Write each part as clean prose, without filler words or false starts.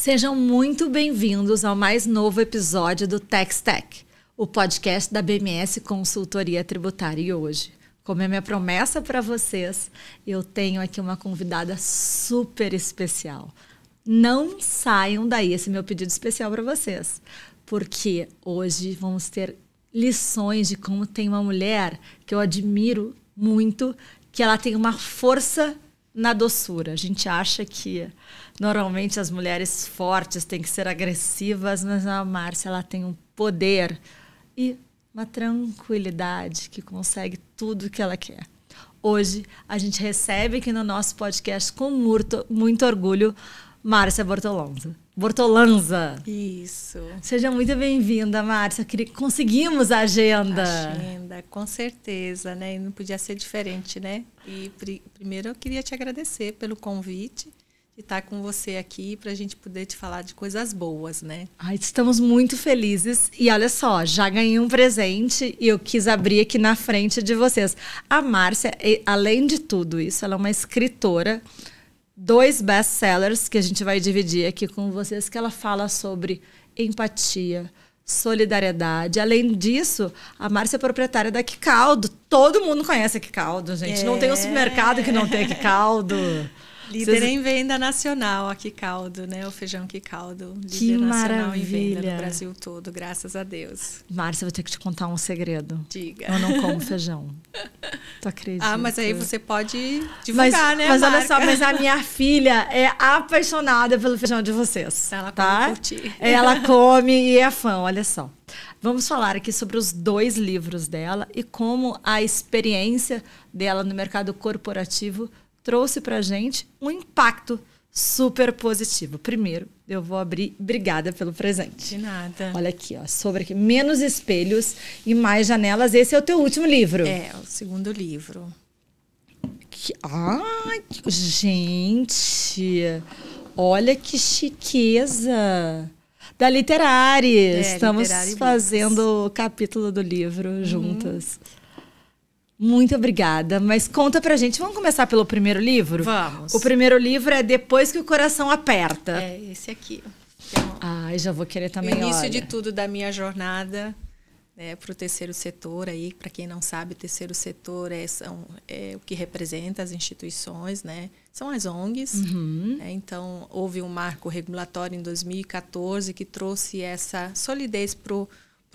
Sejam muito bem-vindos ao mais novo episódio do TaxTech, o podcast da BMS Consultoria Tributária. E hoje, como é minha promessa para vocês, eu tenho aqui uma convidada super especial. Não saiam daí, esse é meu pedido especial para vocês, porque hoje vamos ter lições de como tem uma mulher que eu admiro muito, que ela tem uma força na doçura. A gente acha que normalmente as mulheres fortes têm que ser agressivas, mas a Márcia, ela tem um poder e uma tranquilidade que consegue tudo que ela quer. Hoje a gente recebe aqui no nosso podcast com muito orgulho Márcia Bortolanza. Isso. Seja muito bem-vinda, Márcia. Conseguimos a agenda. Agenda, com certeza, né? E não podia ser diferente, né? E primeiro eu queria te agradecer pelo convite de estar com você aqui para a gente poder te falar de coisas boas, né? Ai, estamos muito felizes. E olha só, já ganhei um presente e eu quis abrir aqui na frente de vocês. A Márcia, além de tudo isso, ela é uma escritora, 2 best-sellers que a gente vai dividir aqui com vocês, que ela fala sobre empatia, solidariedade. Além disso, a Márcia é proprietária da Quicaldo. Todo mundo conhece a Quicaldo, gente. Não tem um supermercado que não tenha Quicaldo. Líder em venda nacional, a Quicaldo, né? O feijão Quicaldo. Que líder maravilha. nacional em venda no Brasil todo, graças a Deus. Márcia, eu vou ter que te contar um segredo. Diga. Eu não como feijão. Tu acredita? Ah, mas aí você pode divulgar, né? Mas olha só, mas a minha filha é apaixonada pelo feijão de vocês. Ela tá? come por ti. Ela come e é fã, olha só. Vamos falar aqui sobre os 2 livros dela e como a experiência dela no mercado corporativo trouxe pra gente um impacto super positivo. Primeiro, eu vou abrir. Obrigada pelo presente. De nada. Olha aqui, ó, sobre aqui, Menos Espelhos e Mais Janelas. Esse é o teu último livro. É, o segundo livro. Ai, gente, olha que chiqueza. Da Literárias. Estamos Literária fazendo o capítulo do livro juntas. Muito obrigada, mas conta pra gente, vamos começar pelo primeiro livro? Vamos. O primeiro livro é Depois que o Coração Aperta. É, esse aqui. Então, Ai, já vou querer também, o início olha. de tudo da minha jornada, né, para o terceiro setor. Aí, para quem não sabe, o terceiro setor é o que representa as instituições, né? São as ONGs. Né? Então, houve um marco regulatório em 2014 que trouxe essa solidez para o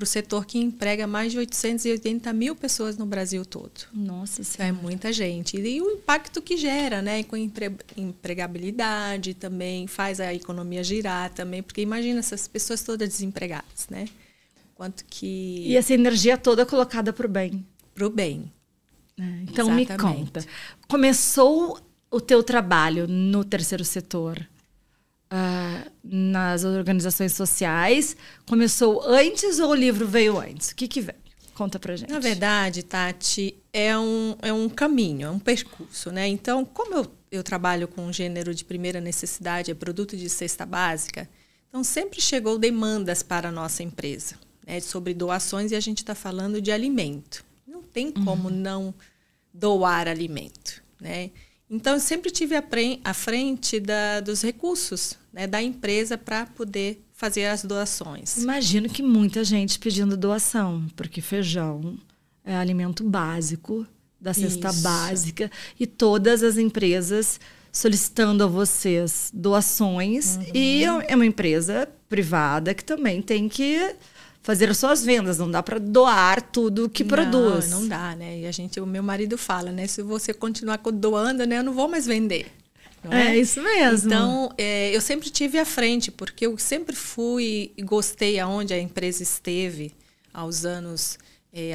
setor que emprega mais de 880 mil pessoas no Brasil todo. Nossa Então, Senhora. é muita gente. E o impacto que gera, né? Com empregabilidade também, faz a economia girar também, porque imagina essas pessoas todas desempregadas, né? Quanto que... E essa energia toda colocada pro bem. Pro bem. Então Exatamente. me conta. Começou o teu trabalho no terceiro setor, nas organizações sociais, começou antes ou o livro veio antes? O que veio? Conta pra gente. Na verdade, Tati, é um caminho, é um percurso, né? Então, como eu trabalho com gênero de primeira necessidade, é produto de cesta básica, então sempre chegou demandas para a nossa empresa, né, sobre doações, e a gente está falando de alimento. Não tem como não doar alimento, né? Então, eu sempre tive à frente dos recursos, né, da empresa para poder fazer as doações. Imagino que muita gente pedindo doação, porque feijão é alimento básico da cesta Isso. básica e todas as empresas solicitando a vocês doações. E é uma empresa privada que também tem que fazer as suas vendas, não dá para doar tudo que produz. Não dá, né? E o meu marido fala, né? Se você continuar doando, né, eu não vou mais vender. Não é? É isso mesmo. Então, eu sempre tive à frente, porque eu sempre fui e gostei aonde a empresa esteve aos anos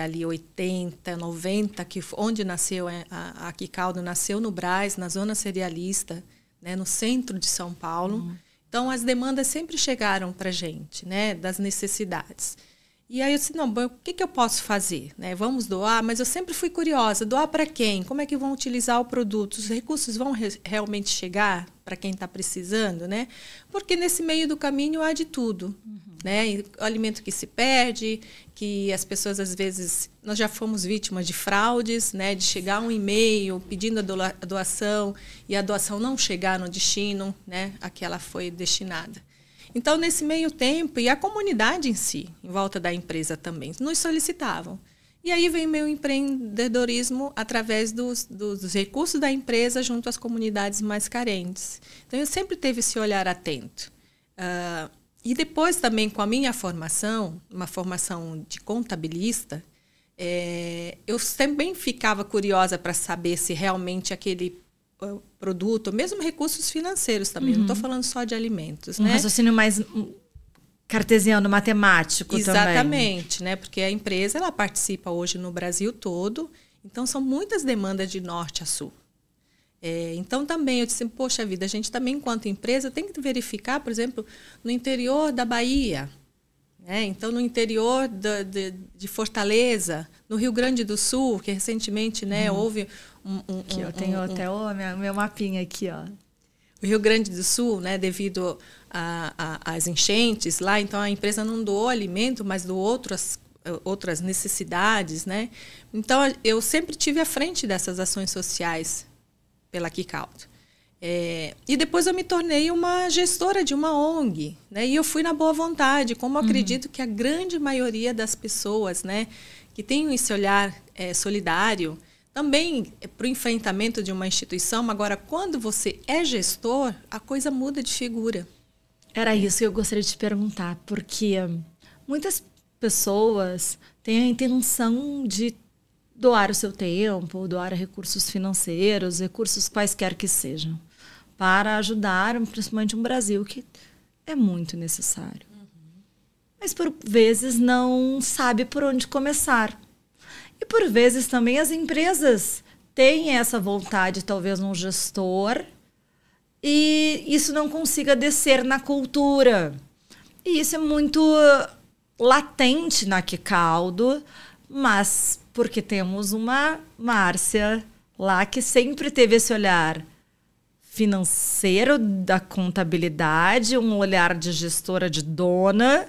ali 80, 90, onde nasceu a Quicaldo, nasceu no Brás, na zona cerealista, né, no centro de São Paulo. Então, as demandas sempre chegaram para a gente, né, das necessidades. E aí eu disse, não, o que eu posso fazer? Né? Vamos doar, mas eu sempre fui curiosa. Doar para quem? Como é que vão utilizar o produto? Os recursos vão realmente chegar para quem está precisando? Né? Porque nesse meio do caminho há de tudo. Né? E o alimento que se perde, que as pessoas às vezes... Nós já fomos vítimas de fraudes, né? De chegar um e-mail pedindo a doação e a doação não chegar no destino, né? A que ela foi destinada. Então, nesse meio tempo, e a comunidade em si, em volta da empresa também, nos solicitavam. E aí vem meu empreendedorismo através dos recursos da empresa junto às comunidades mais carentes. Então, eu sempre teve esse olhar atento. E depois também com a minha formação, uma formação de contabilista, eu também ficava curiosa para saber se realmente aquele produto, mesmo recursos financeiros também, não estou falando só de alimentos. Um raciocínio mais cartesiano, matemático. Exatamente, também. Né? Porque a empresa ela participa hoje no Brasil todo, então são muitas demandas de norte a sul. Então também eu disse, poxa vida, a gente também enquanto empresa tem que verificar, por exemplo, no interior da Bahia, né? Então no interior de Fortaleza, no Rio Grande do Sul, que recentemente houve aqui, eu tenho até o meu mapinha aqui, ó. O Rio Grande do Sul, né, devido às enchentes lá, então a empresa não doou alimento, mas doou outras necessidades, né? Então eu sempre tive à frente dessas ações sociais pela Kicauto. E depois eu me tornei uma gestora de uma ONG, né? E eu fui na boa vontade, como eu acredito que a grande maioria das pessoas, né, que tem esse olhar solidário, também para o enfrentamento de uma instituição. Agora, quando você é gestor, a coisa muda de figura. Era isso que eu gostaria de te perguntar, porque muitas pessoas têm a intenção de doar o seu tempo, doar recursos financeiros, recursos quaisquer que sejam, para ajudar, principalmente um Brasil que é muito necessário. Mas, por vezes, não sabe por onde começar. E, por vezes, também as empresas têm essa vontade, talvez, num gestor, e isso não consiga descer na cultura. E isso é muito latente na Kicaudo, mas porque temos uma Márcia lá que sempre teve esse olhar financeiro da contabilidade, um olhar de gestora, de dona,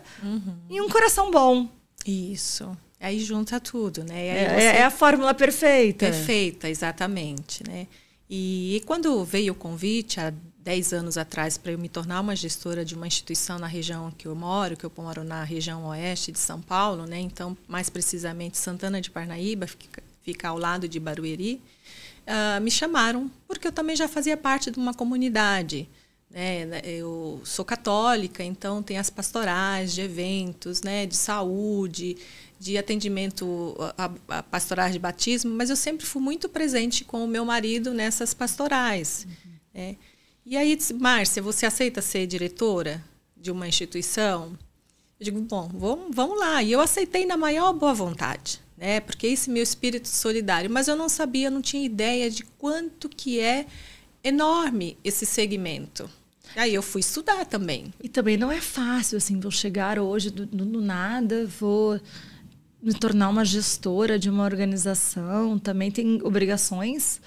e um coração bom. Isso. Aí junta tudo, né? É a fórmula perfeita. Perfeita, exatamente, né? E quando veio o convite, há 10 anos atrás, para eu me tornar uma gestora de uma instituição na região que eu moro na região oeste de São Paulo, né? Então, mais precisamente, Santana de Parnaíba, fica ao lado de Barueri, me chamaram, porque eu também já fazia parte de uma comunidade. Eu sou católica, então tem as pastorais de eventos, né, de saúde, de atendimento a pastorais de batismo, mas eu sempre fui muito presente com o meu marido nessas pastorais. Né? E aí disse, Márcia, você aceita ser diretora de uma instituição? Eu digo, bom, vamos lá. E eu aceitei na maior boa vontade, né, porque esse meu espírito solidário, mas eu não sabia, não tinha ideia de quanto que é enorme esse segmento. Aí eu fui estudar também. E também não é fácil, assim, vou chegar hoje do nada, vou me tornar uma gestora de uma organização. Também tem obrigações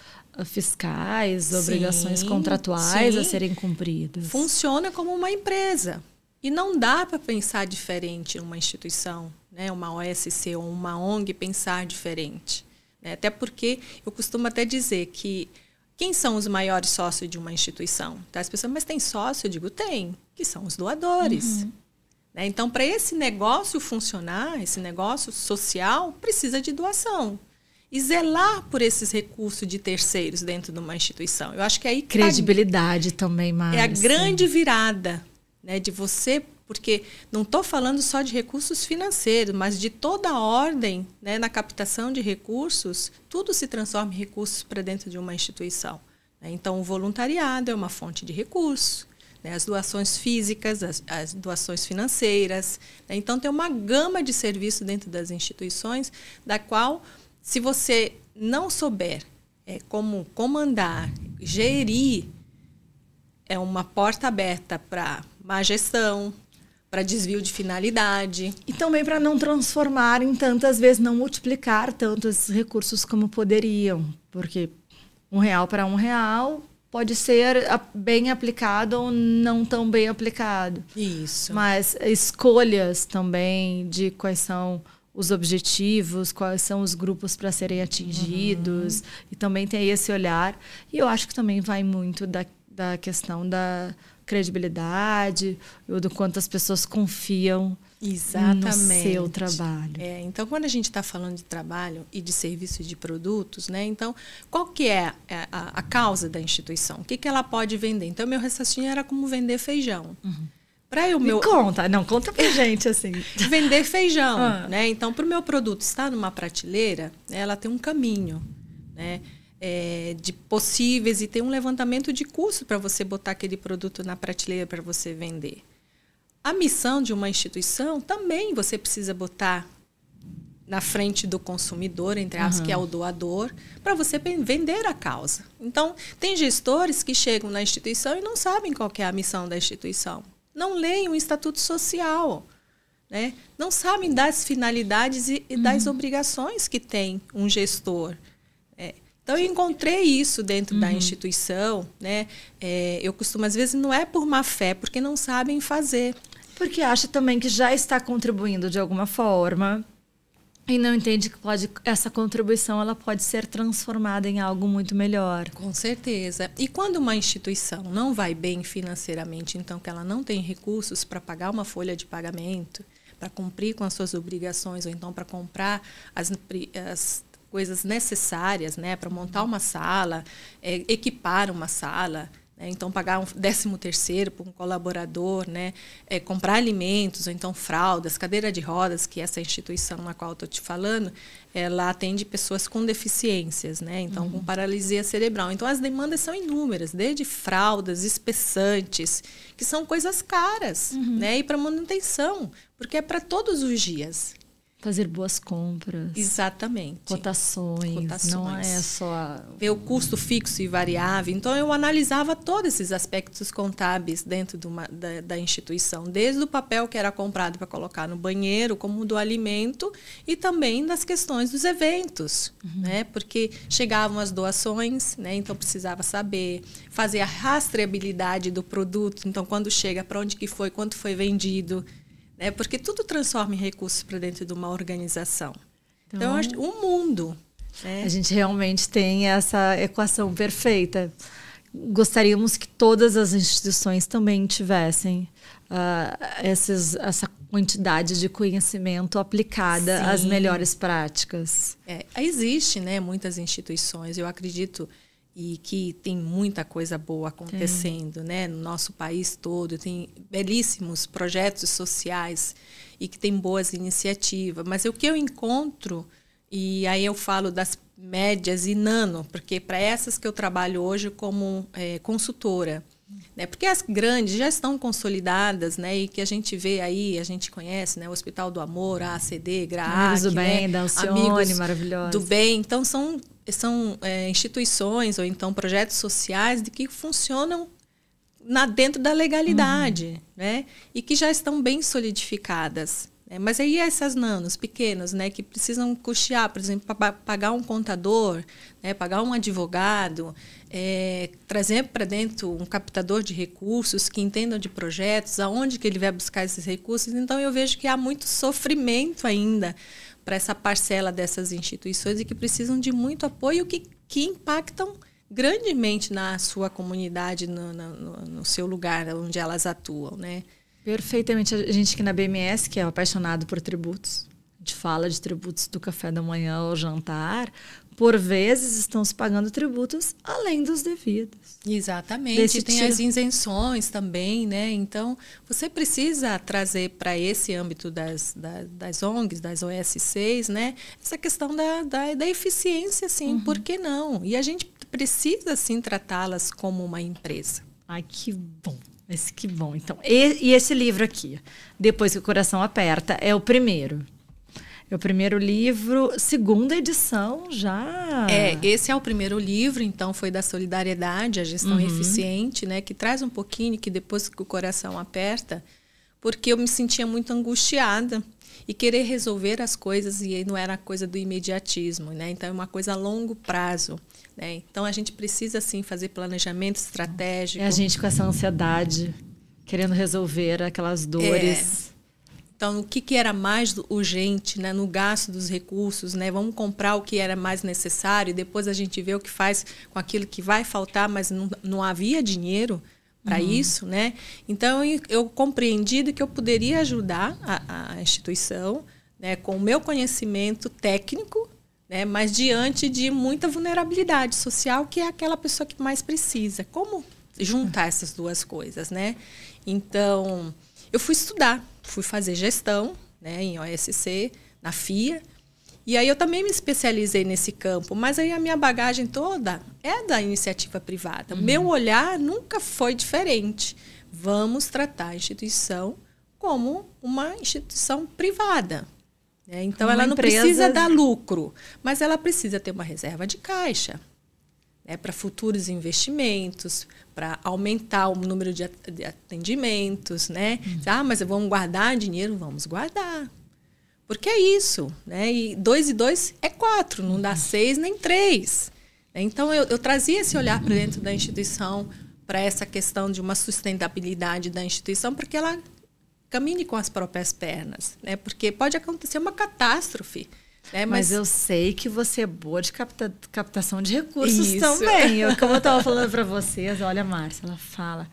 fiscais, obrigações contratuais a serem cumpridas. Funciona como uma empresa. E não dá para pensar diferente numa instituição, né? Uma OSC ou uma ONG pensar diferente. Né? Até porque eu costumo até dizer que quem são os maiores sócios de uma instituição? Tá? As pessoas, mas tem sócio? Eu digo, tem, que são os doadores. Né? Então, para esse negócio funcionar, esse negócio social, precisa de doação. E zelar por esses recursos de terceiros dentro de uma instituição. Eu acho que aí... Credibilidade também, Márcia. É a grande virada, né, de você... Porque não estou falando só de recursos financeiros, mas de toda a ordem, né, na captação de recursos, tudo se transforma em recursos para dentro de uma instituição. Né? Então, o voluntariado é uma fonte de recursos, né? As doações físicas, as doações financeiras. Né? Então, tem uma gama de serviços dentro das instituições, da qual, se você não souber como comandar, gerir, é uma porta aberta para má gestão, para desvio de finalidade. E também para não transformar em tantas vezes, não multiplicar tantos recursos como poderiam. Porque R$1 para R$1 pode ser bem aplicado ou não tão bem aplicado. Isso. Mas escolhas também de quais são os objetivos, quais são os grupos para serem atingidos. E também tem esse olhar. E eu acho que também vai muito da questão da credibilidade, ou do quanto as pessoas confiam no seu trabalho. Então, quando a gente está falando de trabalho e de serviço de produtos, né? Então, qual que é a causa da instituição? O que ela pode vender? Então, meu raciocínio era como vender feijão. Conta pra gente, assim. Vender feijão, né? Então, para o meu produto estar numa prateleira, ela tem um caminho, né? De possíveis, e tem um levantamento de custo para você botar aquele produto na prateleira para você vender. A missão de uma instituição também você precisa botar na frente do consumidor, entre aspas, que é o doador, para você vender a causa. Então, tem gestores que chegam na instituição e não sabem qual que é a missão da instituição. Não leem o Estatuto Social, né? Não sabem das finalidades e das obrigações que tem um gestor. Então, eu encontrei isso dentro da instituição, né? Eu costumo, às vezes, não é por má fé, porque não sabem fazer. Porque acha também que já está contribuindo de alguma forma e não entende que essa contribuição ela pode ser transformada em algo muito melhor. Com certeza. E quando uma instituição não vai bem financeiramente, então que ela não tem recursos para pagar uma folha de pagamento, para cumprir com as suas obrigações, ou então para comprar as coisas necessárias, né, para montar uma sala, equipar uma sala, né, então pagar um 13º para um colaborador, né, comprar alimentos, ou então fraldas, cadeira de rodas, que essa instituição na qual eu estou te falando, ela atende pessoas com deficiências, né, então com paralisia cerebral. Então as demandas são inúmeras, desde fraldas, espessantes, que são coisas caras, né, e para manutenção, porque é para todos os dias. Fazer boas compras. Exatamente. Cotações. Não é só... ver o custo fixo e variável. Então, eu analisava todos esses aspectos contábeis dentro da instituição. Desde o papel que era comprado para colocar no banheiro, como do alimento, e também das questões dos eventos. Né? Porque chegavam as doações, né? Então precisava saber, fazer a rastreabilidade do produto. Então, quando chega, para onde que foi, quanto foi vendido... Porque tudo transforma em recursos para dentro de uma organização. Então, eu acho um mundo. A gente realmente tem essa equação perfeita. Gostaríamos que todas as instituições também tivessem essa quantidade de conhecimento aplicada às melhores práticas. Existe, né, muitas instituições, eu acredito, e que tem muita coisa boa acontecendo, né, no nosso país todo. Tem belíssimos projetos sociais e que tem boas iniciativas. Mas o que eu encontro, e aí eu falo das médias e nano, porque para essas que eu trabalho hoje como consultora, né, porque as grandes já estão consolidadas, né, e que a gente vê aí, a gente conhece, né, o Hospital do Amor, a ACD, GRAAC, Amigos do Bem, da Alcione, maravilhosa. Do Bem. Então, são instituições ou então projetos sociais que funcionam dentro da legalidade, né? E que já estão bem solidificadas. Né? Mas aí essas nanos pequenas, né, que precisam custear, por exemplo, pagar um contador, né, pagar um advogado, trazer para dentro um captador de recursos que entendam de projetos, aonde que ele vai buscar esses recursos. Então, eu vejo que há muito sofrimento ainda para essa parcela dessas instituições e que precisam de muito apoio que impactam grandemente na sua comunidade, no seu lugar onde elas atuam, né? Perfeitamente. A gente aqui na BMS, que é apaixonado por tributos, a gente fala de tributos do café da manhã ao jantar, por vezes estão se pagando tributos além dos devidos. Exatamente. Tem as isenções também, né? Então, você precisa trazer para esse âmbito das ONGs, das OSCs, né, essa questão da eficiência, sim, por que não? E a gente precisa, sim, tratá-las como uma empresa. Ai, que bom. Que bom. Então, e esse livro aqui, Depois que o Coração Aperta, é o primeiro. É o primeiro livro, segunda edição já. Esse é o primeiro livro, então foi da solidariedade, a gestão eficiente, né, que traz um pouquinho, que depois que o coração aperta, porque eu me sentia muito angustiada e querer resolver as coisas, e não era a coisa do imediatismo, né? Então é uma coisa a longo prazo, né? Então a gente precisa sim fazer planejamento estratégico. É a gente com essa ansiedade, querendo resolver aquelas dores. Então, o que era mais urgente, né, no gasto dos recursos, né? Vamos comprar o que era mais necessário e depois a gente vê o que faz com aquilo que vai faltar, mas não havia dinheiro para isso, né? Então, eu compreendi que eu poderia ajudar a instituição, né, com o meu conhecimento técnico, né, mas diante de muita vulnerabilidade social, que é aquela pessoa que mais precisa. Como juntar essas duas coisas, né? Então, eu fui estudar, fui fazer gestão, né, em OSC, na FIA, e aí eu também me especializei nesse campo, mas aí a minha bagagem toda é da iniciativa privada. Meu olhar nunca foi diferente. Vamos tratar a instituição como uma instituição privada. Né? Então, ela não precisa dar lucro, mas ela precisa ter uma reserva de caixa, né, para futuros investimentos, para aumentar o número de atendimentos. Né? Mas vamos guardar dinheiro? Vamos guardar. Porque é isso, né? E 2 e 2 é 4, não dá 6 nem 3. Então, eu trazia esse olhar para dentro da instituição, para essa questão de uma sustentabilidade da instituição, porque ela caminhe com as próprias pernas, né? Porque pode acontecer uma catástrofe. Né? Mas eu sei que você é boa de captação de recursos também. Como eu estava falando para vocês, olha, Márcia, ela fala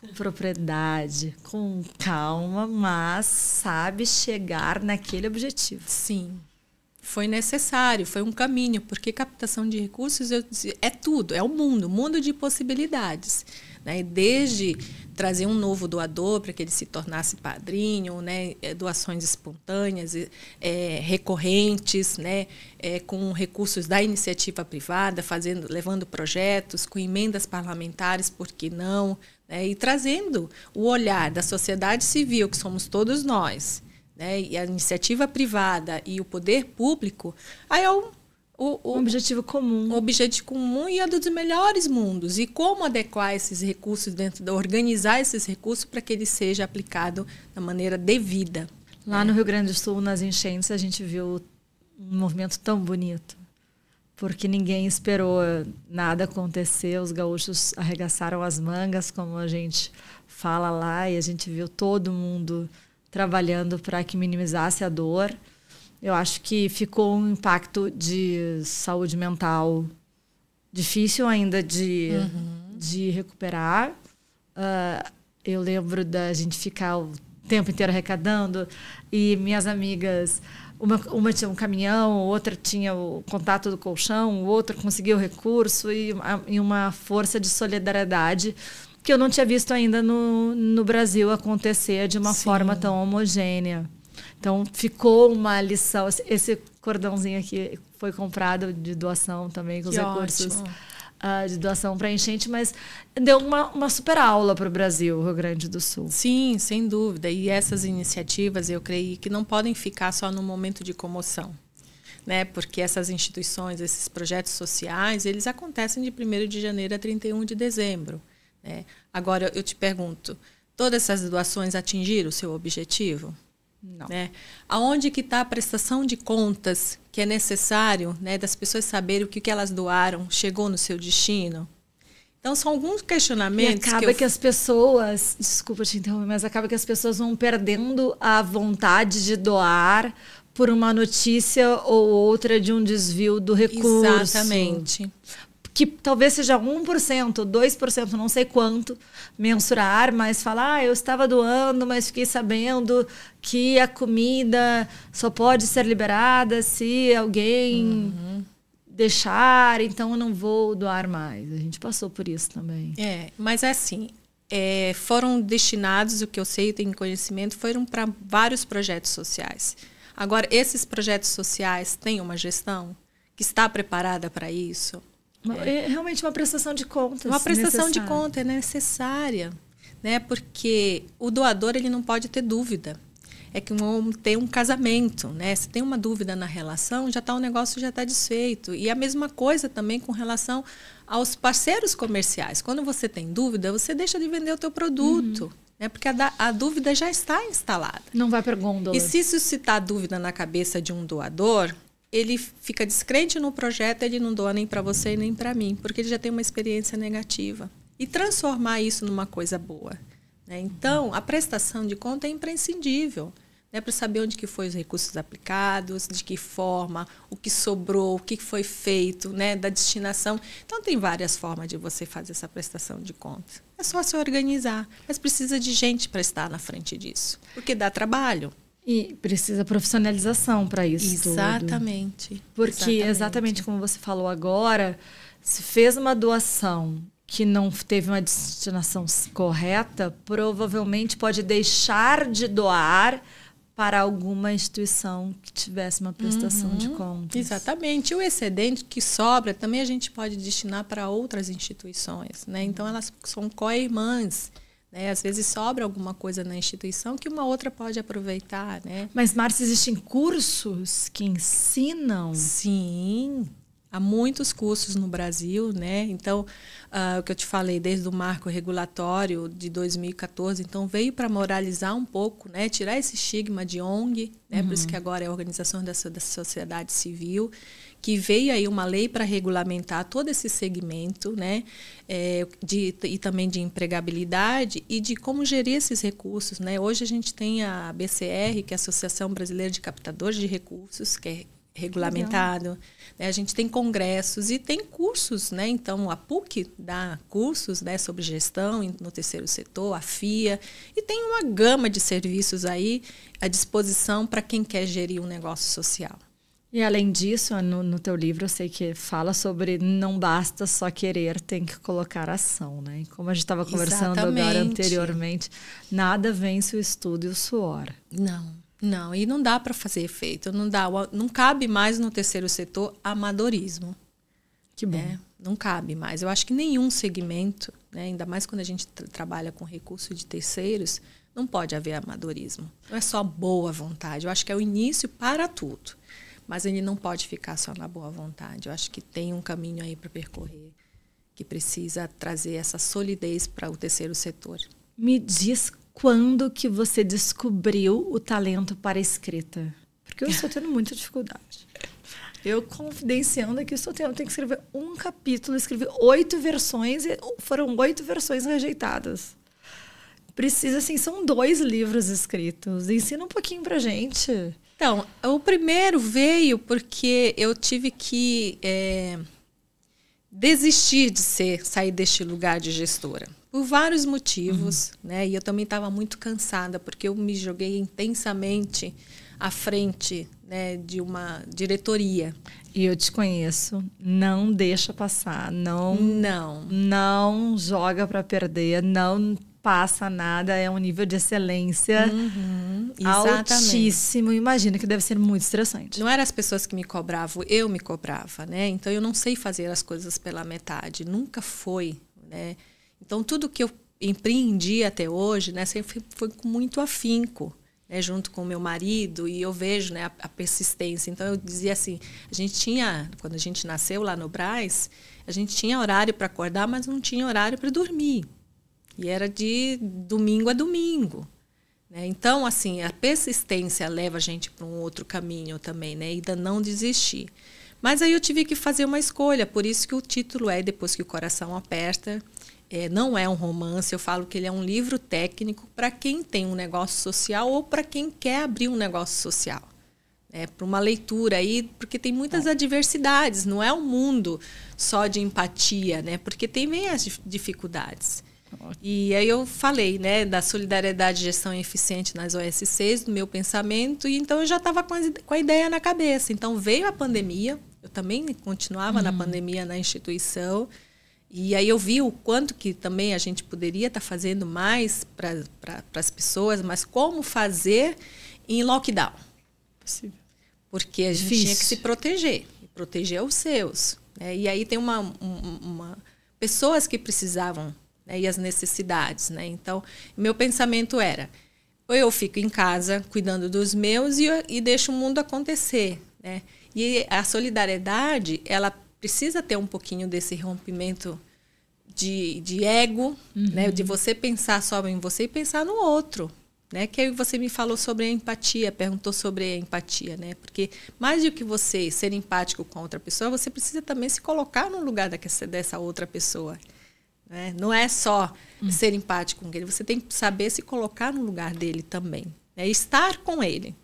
com propriedade, com calma, mas sabe chegar naquele objetivo. Sim, foi necessário, foi um caminho, porque captação de recursos é tudo, é o mundo de possibilidades. Né? Desde trazer um novo doador para que ele se tornasse padrinho, né? Doações espontâneas, recorrentes, né? Com recursos da iniciativa privada, levando projetos, com emendas parlamentares, por que não? Né? E trazendo o olhar da sociedade civil, que somos todos nós, né? E a iniciativa privada e o poder público, aí é um objetivo comum. Um objetivo comum e é dos melhores mundos. E como adequar esses recursos organizar esses recursos para que ele seja aplicado da maneira devida. Lá no Rio Grande do Sul, nas enchentes, a gente viu um movimento tão bonito. Porque ninguém esperou nada acontecer. Os gaúchos arregaçaram as mangas, como a gente fala lá, e a gente viu todo mundo trabalhando para que minimizasse a dor. Eu acho que ficou um impacto de saúde mental difícil ainda de recuperar. Eu lembro da gente ficar o tempo inteiro arrecadando e minhas amigas, uma tinha um caminhão, outra tinha o contato do colchão, o outro conseguiu o recurso e uma força de solidariedade que eu não tinha visto ainda no Brasil acontecer de uma forma tão homogênea. Então, ficou uma lição. Esse cordãozinho aqui foi comprado de doação também, com os recursos de doação para enchente, mas deu uma super aula para o Brasil, Rio Grande do Sul. Sim, sem dúvida. E essas iniciativas, eu creio que não podem ficar só no momento de comoção. Né? Porque essas instituições, esses projetos sociais, eles acontecem de 1º de janeiro a 31 de dezembro. Né? Agora, eu te pergunto, todas essas doações atingiram o seu objetivo? Não. Né? Aonde que está a prestação de contas que é necessário, né, das pessoas saberem o que elas doaram chegou no seu destino? Então, são alguns questionamentos. E acaba que as pessoas, desculpa te interromper, mas acaba que as pessoas vão perdendo a vontade de doar por uma notícia ou outra de um desvio do recurso. Exatamente. Que talvez seja 1%, 2%, não sei quanto mensurar, mas falar, eu estava doando, mas fiquei sabendo que a comida só pode ser liberada se alguém deixar, então eu não vou doar mais. A gente passou por isso também. Mas é assim, foram destinados, o que eu sei, tenho conhecimento, foram para vários projetos sociais. Agora, esses projetos sociais têm uma gestão que está preparada para isso? É realmente uma prestação de contas. Uma prestação de conta é necessária, né? Porque o doador ele não pode ter dúvida. É que vamos ter um casamento, né? Se tem uma dúvida na relação, o negócio já está desfeito. E a mesma coisa também com relação aos parceiros comerciais. Quando você tem dúvida, você deixa de vender o teu produto. Né? Porque a dúvida já está instalada. Não vai para gôndola. E se suscitar dúvida na cabeça de um doador, ele fica descrente no projeto, ele não doa nem para você nem para mim, porque ele já tem uma experiência negativa. E transformar isso numa coisa boa. Né? Então, a prestação de conta é imprescindível. né, para saber onde que foi os recursos aplicados, de que forma, o que sobrou, o que foi feito, né, da destinação. Então, tem várias formas de você fazer essa prestação de contas. É só se organizar, mas precisa de gente para estar na frente disso, porque dá trabalho. E precisa profissionalização para isso. Exatamente. Porque, exatamente como você falou agora, se fez uma doação que não teve uma destinação correta, provavelmente pode deixar de doar para alguma instituição que tivesse uma prestação de contas. Exatamente. E o excedente que sobra também a gente pode destinar para outras instituições, né? Então, elas são co-irmãs. Né? Às vezes sobra alguma coisa na instituição que uma outra pode aproveitar. Né? Mas, Márcia, existem cursos que ensinam? Sim, há muitos cursos no Brasil, né? Então, o que eu te falei, desde o marco regulatório de 2014, então veio para moralizar um pouco, né? Tirar esse estigma de ONG, né? Por isso que agora é a Organização da Sociedade Civil, que veio aí uma lei para regulamentar todo esse segmento, né? E também de empregabilidade e de como gerir esses recursos, né? Hoje a gente tem a BCR, que é a Associação Brasileira de Captadores de Recursos, que é regulamentado, né? A gente tem congressos e tem cursos, né? Então a PUC dá cursos, né, sobre gestão no terceiro setor, a FIA, e tem uma gama de serviços aí à disposição para quem quer gerir um negócio social. E além disso, no teu livro eu sei que fala sobre não basta só querer, tem que colocar ação, né? E como a gente estava conversando agora anteriormente, nada vence o estudo e o suor. Não, e não dá para fazer efeito, não cabe mais no terceiro setor amadorismo. Que bom. Não cabe mais. Eu acho que nenhum segmento, né, ainda mais quando a gente trabalha com recurso de terceiros, não pode haver amadorismo. Não é só boa vontade, eu acho que é o início para tudo. Mas ele não pode ficar só na boa vontade. Eu acho que tem um caminho aí para percorrer, que precisa trazer essa solidez para o terceiro setor. Me diz quando que você descobriu o talento para a escrita? Porque eu estou tendo muita dificuldade. Eu, confidenciando aqui, eu tenho que escrever um capítulo, escrevi 8 versões e foram 8 versões rejeitadas. Precisa, assim, são 2 livros escritos. Ensina um pouquinho pra gente. Então, o primeiro veio porque eu tive que desistir de sair deste lugar de gestora. Por vários motivos, né? E eu também estava muito cansada, porque eu me joguei intensamente à frente, né, de uma diretoria. E eu te conheço, não deixa passar, não joga para perder, não passa nada, é um nível de excelência altíssimo. Imagino que deve ser muito estressante. Não eram as pessoas que me cobravam, eu me cobrava, né? Então eu não sei fazer as coisas pela metade, nunca foi, né? Então tudo que eu empreendi até hoje, né, sempre foi com muito afinco, né, junto com o meu marido, e eu vejo, né, a persistência. Então eu dizia assim, quando a gente nasceu lá no Brás, a gente tinha horário para acordar, mas não tinha horário para dormir. E era de domingo a domingo, né? Então, assim, a persistência leva a gente para um outro caminho também, né? E não desistir. Mas aí eu tive que fazer uma escolha, por isso que o título é Depois que o Coração Aperta. Não é um romance, eu falo que ele é um livro técnico para quem tem um negócio social ou para quem quer abrir um negócio social. Para uma leitura aí, porque tem muitas adversidades, não é um mundo só de empatia, né? Porque tem bem as dificuldades. E aí eu falei, né, da solidariedade e gestão eficiente nas OSCs, do meu pensamento, e então eu já estava com a ideia na cabeça. Então veio a pandemia, eu também continuava na pandemia na instituição, e aí eu vi o quanto que também a gente poderia estar fazendo mais para as pessoas, mas como fazer em lockdown. Possível. Porque a gente tinha que se proteger, e proteger os seus, né? E aí tem pessoas que precisavam, e as necessidades, né? Então, meu pensamento era, ou eu fico em casa cuidando dos meus e deixo o mundo acontecer, né? E a solidariedade, ela precisa ter um pouquinho desse rompimento de ego, né? De você pensar só em você e pensar no outro, né? Que aí você me falou sobre a empatia, perguntou sobre a empatia, né? Porque mais do que você ser empático com outra pessoa, você precisa também se colocar no lugar dessa outra pessoa. Não é só ser empático com ele, você tem que saber se colocar no lugar dele também. né? Estar com ele.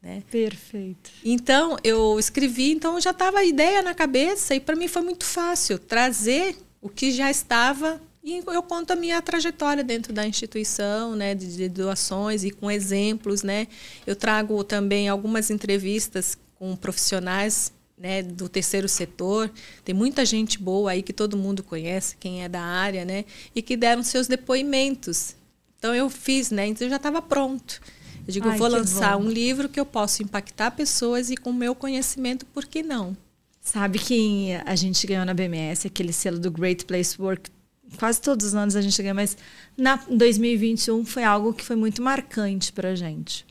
Né? Perfeito. Então, eu escrevi, então já estava a ideia na cabeça e para mim foi muito fácil trazer o que já estava e eu conto a minha trajetória dentro da instituição, né, de doações e com exemplos, né? Eu trago também algumas entrevistas com profissionais, né, do terceiro setor. Tem muita gente boa aí que todo mundo conhece, quem é da área, né, e que deram seus depoimentos. Então eu fiz, né, então eu já estava pronto. Eu digo, eu vou lançar um livro que eu posso impactar pessoas e com o meu conhecimento, por que não? Sabe que a gente ganhou na BMS aquele selo do Great Place to Work. Quase todos os anos a gente ganha, mas em 2021 foi algo que foi muito marcante para a gente.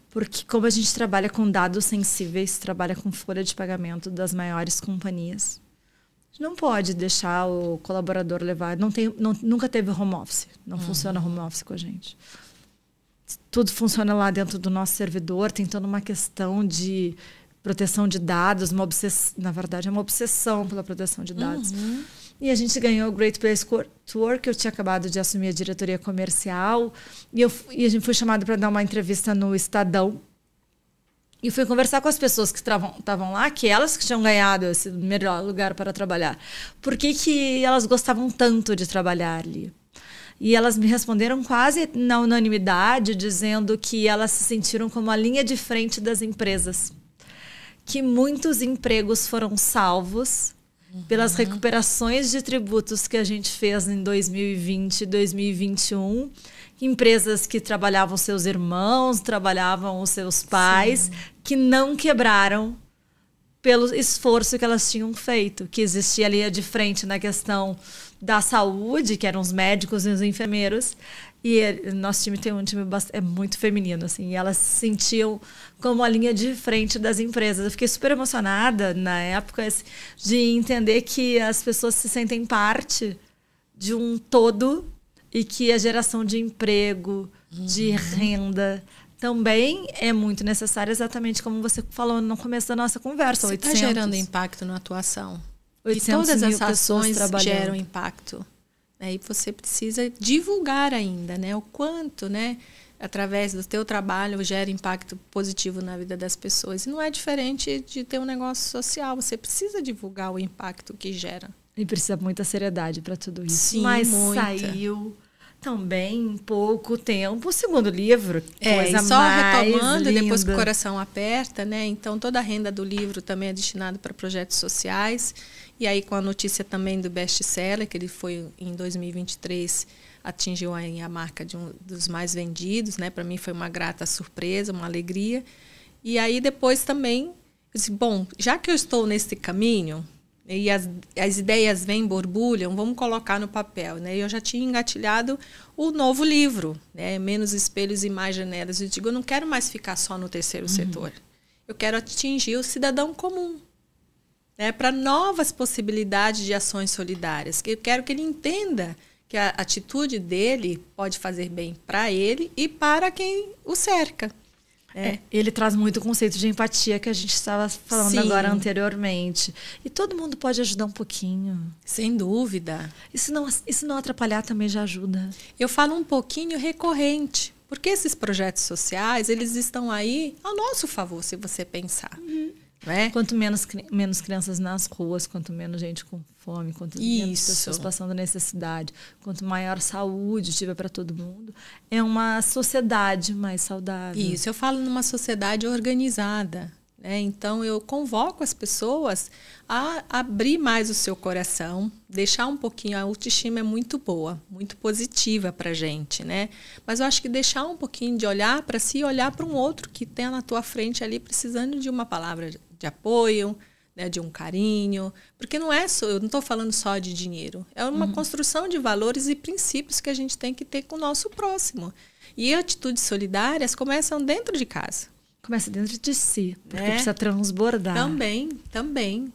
Porque como a gente trabalha com dados sensíveis, trabalha com folha de pagamento das maiores companhias, a gente não pode deixar o colaborador levar. Nunca teve home office. Não funciona home office com a gente. Tudo funciona lá dentro do nosso servidor, tem toda uma questão de proteção de dados, na verdade é uma obsessão pela proteção de dados. E a gente ganhou o Great Place to Work, eu tinha acabado de assumir a diretoria comercial, e a gente foi chamado para dar uma entrevista no Estadão, e fui conversar com as pessoas que estavam lá, que elas que tinham ganhado esse melhor lugar para trabalhar. Por que elas gostavam tanto de trabalhar ali? E elas me responderam quase na unanimidade, dizendo que elas se sentiram como a linha de frente das empresas. Que muitos empregos foram salvos pelas recuperações de tributos que a gente fez em 2020 e 2021. Empresas que trabalhavam seus irmãos, trabalhavam os seus pais, sim, que não quebraram pelo esforço que elas tinham feito, que existia ali de frente na questão da saúde, que eram os médicos e os enfermeiros, e nosso time tem um time muito feminino, assim, e elas se sentiam como a linha de frente das empresas. Eu fiquei super emocionada na época de entender que as pessoas se sentem parte de um todo e que a geração de emprego, de renda, também é muito necessária, exatamente como você falou no começo da nossa conversa. Você está gerando impacto na atuação. E 800 todas mil as ações pessoas geram impacto. E você precisa divulgar ainda, né? O quanto, né, através do teu trabalho, gera impacto positivo na vida das pessoas. E não é diferente de ter um negócio social. Você precisa divulgar o impacto que gera. E precisa muita seriedade para tudo isso. Sim, mas muita. Saiu também em pouco tempo o segundo livro. E só retomando, e depois que o coração aperta, né? Então toda a renda do livro também é destinada para projetos sociais. E aí com a notícia também do best-seller, que ele foi em 2023, atingiu aí a marca de dos mais vendidos, né? Para mim foi uma grata surpresa, uma alegria. E aí depois também, eu disse, bom, já que eu estou nesse caminho, e as ideias vêm, borbulham, vamos colocar no papel, né? Eu já tinha engatilhado o novo livro, né? Menos espelhos e mais janelas. Eu digo, eu não quero mais ficar só no terceiro setor. Eu quero atingir o cidadão comum, né? Para novas possibilidades de ações solidárias. Eu quero que ele entenda que a atitude dele pode fazer bem para ele e para quem o cerca. Ele traz muito o conceito de empatia que a gente estava falando Sim. agora anteriormente. E todo mundo pode ajudar um pouquinho. Sem dúvida. E se não atrapalhar, também já ajuda. Eu falo um pouquinho recorrente, porque esses projetos sociais, eles estão aí ao nosso favor, se você pensar. Né? Quanto menos crianças nas ruas, quanto menos gente com fome, quanto menos pessoas passando necessidade, quanto maior saúde tiver para todo mundo, é uma sociedade mais saudável. Isso, eu falo numa sociedade organizada. Né? Então, eu convoco as pessoas a abrir mais o seu coração, deixar um pouquinho, a autoestima é muito boa, muito positiva para a gente, né? Mas eu acho que deixar um pouquinho de olhar para si e olhar para um outro que tem na tua frente ali precisando de uma palavra de apoio, né, de um carinho, porque eu não estou falando só de dinheiro, é uma construção de valores e princípios que a gente tem que ter com o nosso próximo. E atitudes solidárias começam dentro de casa. Começa dentro de si, porque precisa transbordar. Também.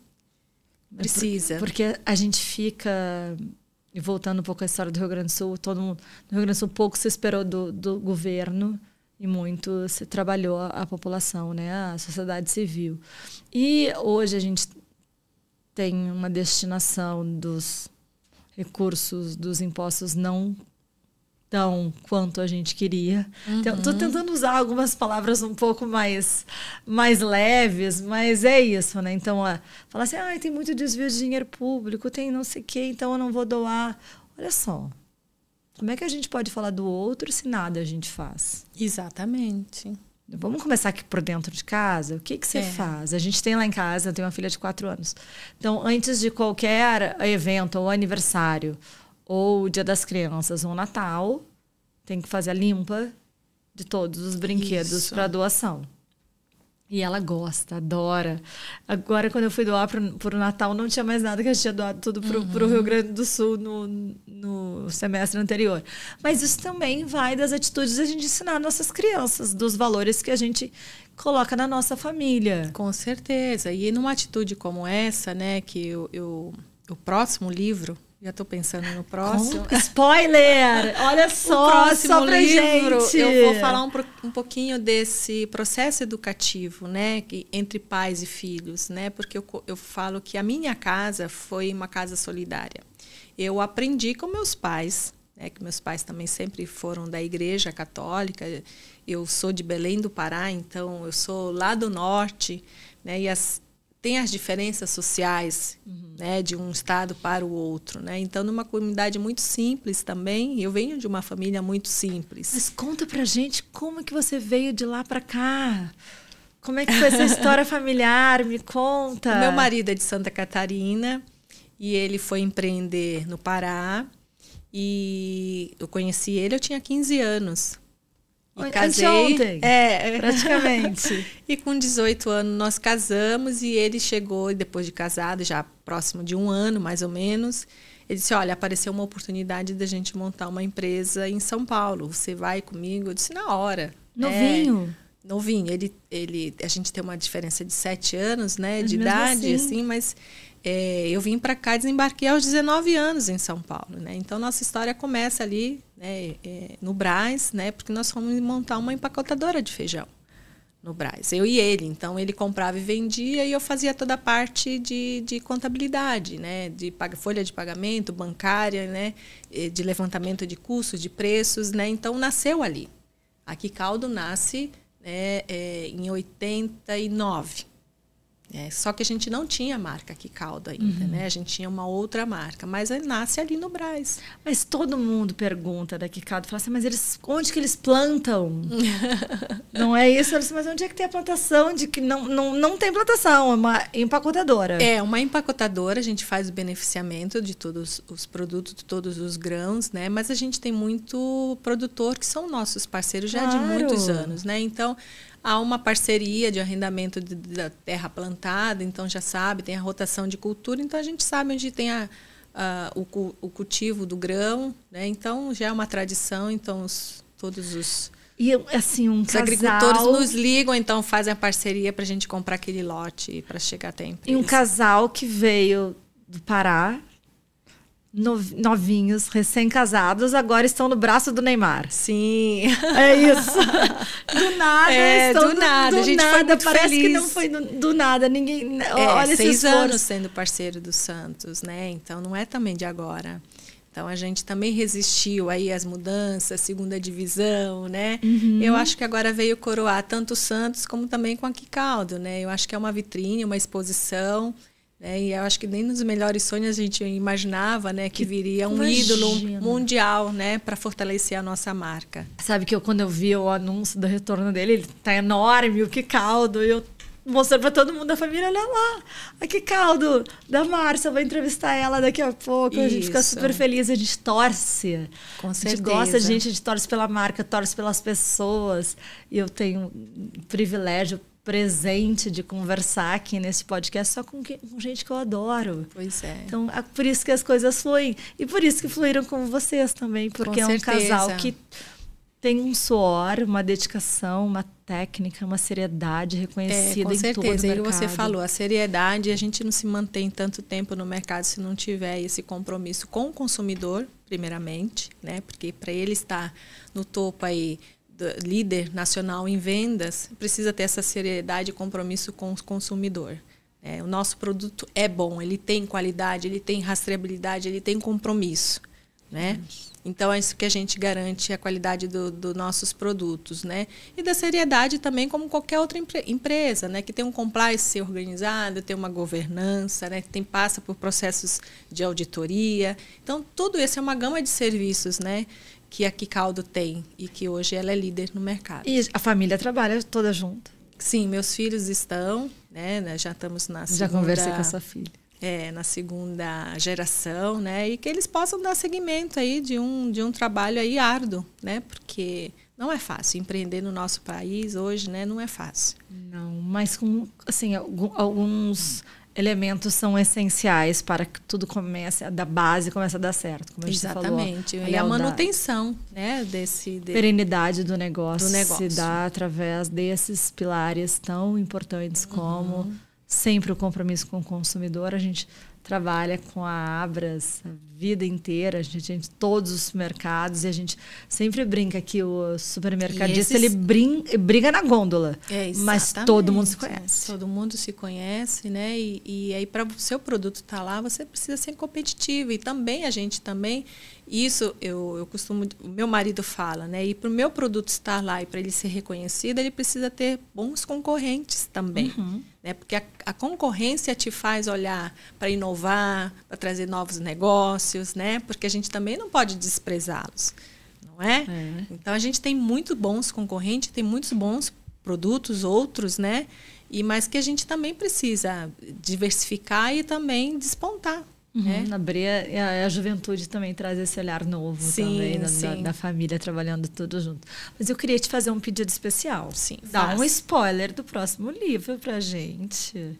Precisa. Porque a gente fica... E voltando um pouco à história do Rio Grande do Sul, todo mundo, no Rio Grande do Sul pouco se esperou do governo e muito se trabalhou a população, né? A sociedade civil. E hoje a gente tem uma destinação dos recursos dos impostos não tão quanto a gente queria. Então, tô tentando usar algumas palavras um pouco mais leves, mas é isso, né? Então, falar assim, tem muito desvio de dinheiro público, tem não sei o quê, então eu não vou doar. Olha só, como é que a gente pode falar do outro se nada a gente faz? Exatamente. Vamos começar aqui por dentro de casa? O que você faz? A gente tem lá em casa, eu tenho uma filha de 4 anos. Então, antes de qualquer evento ou aniversário, ou Dia das Crianças, ou Natal, tem que fazer a limpa de todos os brinquedos para doação. E ela gosta, adora. Agora, quando eu fui doar para o Natal, não tinha mais nada, que a gente tinha doado tudo para o Rio Grande do Sul no semestre anterior. Mas isso também vai das atitudes da gente ensinar nossas crianças, dos valores que a gente coloca na nossa família. Com certeza. E numa atitude como essa, né, que o próximo livro... Já estou pensando no próximo. Spoiler! Olha só, o próximo só pra livro, gente. Eu vou falar um pouquinho desse processo educativo, né, entre pais e filhos, né, porque eu falo que a minha casa foi uma casa solidária. Eu aprendi com meus pais, né, que meus pais também sempre foram da Igreja Católica. Eu sou de Belém do Pará, então eu sou lá do norte, né, e tem as diferenças sociais, né, de um estado para o outro, né? Então, numa comunidade muito simples também, eu venho de uma família muito simples. Mas conta pra gente como que você veio de lá para cá. Como é que foi essa história familiar? Me conta. O meu marido é de Santa Catarina e ele foi empreender no Pará. E eu conheci ele, eu tinha 15 anos. E casei ontem, praticamente. E com 18 anos nós casamos e ele chegou, depois de casado, já próximo de 1 ano, mais ou menos, ele disse, olha, apareceu uma oportunidade da gente montar uma empresa em São Paulo. Você vai comigo? Eu disse, na hora. Novinho? Novinho. A gente tem uma diferença de 7 anos, né, de idade, assim, mas... eu vim para cá, desembarquei aos 19 anos em São Paulo, né? Então, nossa história começa ali, né, no Brás, né? Porque nós fomos montar uma empacotadora de feijão no Brás, eu e ele. Então, ele comprava e vendia e eu fazia toda a parte de contabilidade, né? De folha de pagamento, bancária, né? De levantamento de custos, de preços, né? Então, nasceu ali. A Quicaldo nasce, né, em 89. Só que a gente não tinha a marca Quicaldo ainda, né? A gente tinha uma outra marca, mas ele nasce ali no Brás. Mas todo mundo pergunta da Quicaldo, fala assim, mas onde que eles plantam? Não é isso? Eu disse, mas onde é que tem a plantação? De que não tem plantação, é uma empacotadora. É uma empacotadora, a gente faz o beneficiamento de todos os produtos, de todos os grãos, né? Mas a gente tem muito produtor que são nossos parceiros já de muitos anos, né? Então, há uma parceria de arrendamento da terra plantada, então já sabe, tem a rotação de cultura, então a gente sabe onde tem o cultivo do grão, né? Então já é uma tradição, então todos os agricultores nos ligam, então fazem a parceria para a gente comprar aquele lote para chegar até a empresa. E um casal que veio do Pará, novinhos, recém-casados, agora estão no braço do Neymar. Sim. É isso. Do nada. Do nada. A gente foi muito parece feliz. Que não foi do nada. Ninguém. Olha, 6 anos sendo parceiro do Santos, né? Então não é também de agora. Então a gente também resistiu aí às mudanças, segunda divisão, né? Eu acho que agora veio coroar tanto o Santos como também com a Quicaldo, né? Eu acho que é uma vitrine, uma exposição. E eu acho que nem nos melhores sonhos a gente imaginava, né, que viria um ídolo mundial, né, para fortalecer a nossa marca. Sabe que quando eu vi o anúncio do retorno dele, ele tá enorme, o Quicaldo, e eu mostrando para todo mundo da família, olha lá, a Quicaldo da Márcia, eu vou entrevistar ela daqui a pouco. A gente fica super feliz, a gente torce. Com certeza. A gente gosta, a gente torce pela marca, torce pelas pessoas. E eu tenho um privilégio presente de conversar aqui nesse podcast só com gente que eu adoro. Pois é. Então, é por isso que as coisas fluem. E por isso que fluíram com vocês também. Porque é um casal que tem um suor, uma dedicação, uma técnica, uma seriedade reconhecida em todo o mercado. Com certeza. E você falou, a seriedade, a gente não se mantém tanto tempo no mercado se não tiver esse compromisso com o consumidor, primeiramente, né? Porque para ele estar no topo aí, líder nacional em vendas, precisa ter essa seriedade e compromisso com o consumidor. O nosso produto é bom, ele tem qualidade, ele tem rastreabilidade, ele tem compromisso. né? Então, é isso que a gente garante, a qualidade dos nossos produtos, né? E da seriedade também, como qualquer outra empresa, né? Que tem um compliance organizado, tem uma governança, né? Que passa por processos de auditoria. Então, tudo isso é uma gama de serviços, né? Que a Quicaldo tem e que hoje ela é líder no mercado. E a família trabalha toda junto? Sim, meus filhos estão, né? Já estamos na segunda... Já conversei com a sua filha. Na segunda geração, né? E que eles possam dar seguimento aí de um trabalho aí árduo, né? Porque não é fácil empreender no nosso país hoje, né? Não é fácil. Não, mas com assim alguns elementos são essenciais para que tudo comece da base comece a dar certo, como Exatamente. Você falou, e a manutenção, né? Desse perenidade do negócio se dá através desses pilares tão importantes como sempre o compromisso com o consumidor. A gente trabalha com a Abras a vida inteira, a gente todos os mercados, e a gente sempre brinca que o supermercadista ele briga na gôndola, mas todo mundo se conhece. Todo mundo se conhece, né? E aí para o seu produto estar lá, você precisa ser competitivo. E também a gente isso eu costumo, o meu marido fala, né? E para o meu produto estar lá e para ele ser reconhecido, ele precisa ter bons concorrentes também. Né? Porque a concorrência te faz olhar para inovar, para trazer novos negócios, né? Porque a gente também não pode desprezá-los, não é? Então a gente tem muito bons concorrentes, tem muitos bons produtos, outros, né? Mas que a gente também precisa diversificar e também despontar. A juventude também traz esse olhar novo também da família trabalhando tudo junto. Mas eu queria te fazer um pedido especial. Dá um spoiler do próximo livro pra gente.